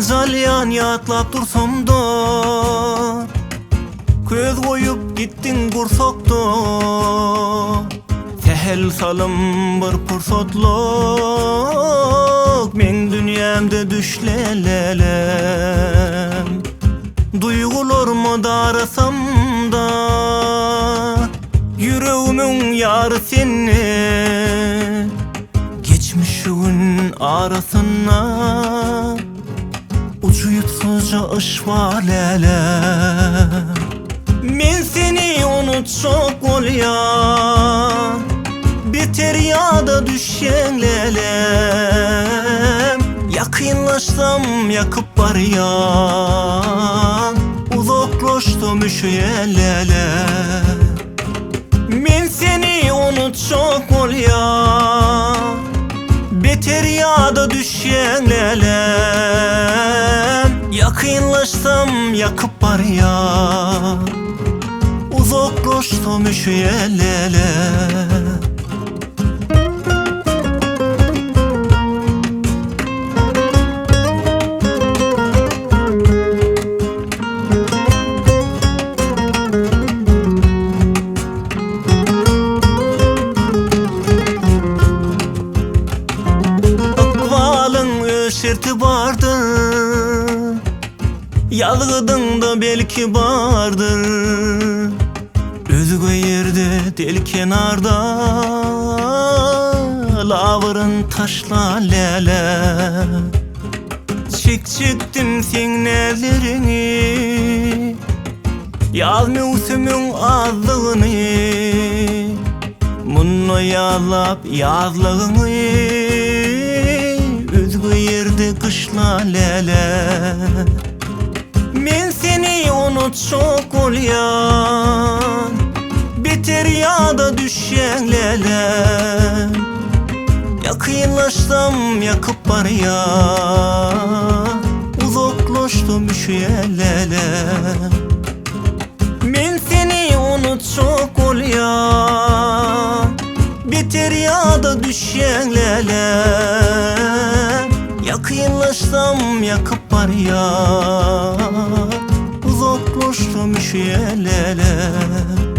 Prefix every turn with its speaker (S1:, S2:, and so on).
S1: zalyan yatlap dursam da, köz koyup gittin kursakta. Tehel salım bir pursatluk, men dünyamda düşlelelem. Duygularımı darasam da, yüreğimin yarı seni. Geçmişimin arasına uçuyupsuzca ışvalelem. Men seni unutsak olyan, biter ya da düşenlelem. Yakınlaşsam yakıp baryan, uzaklaştım üşüyelelem. Men seni unutsak olyan, biter ya da düşenlelem. Yakınlaşsam yakıp baryan, uzaklaştım üşüyelelem. Şerti vardır, yalgıdın belki vardır. Özgü yerde del kenarda, lavırın taşla lele. Çektim sen nellerini, yaz mevsimin azlığını. Munno yağlap yazlığını, özgü yerde kışla lele. Men seni unutsak olyan, biter ya da düşenlelem. Yakınlaşsam yakıp baryan, uzaklaştım üşüyelelem. Men seni unutsak olyan, biter ya da düşenlelem. Yakınlaşsam yakıp baryan, uzaklaştım üşüyelelem.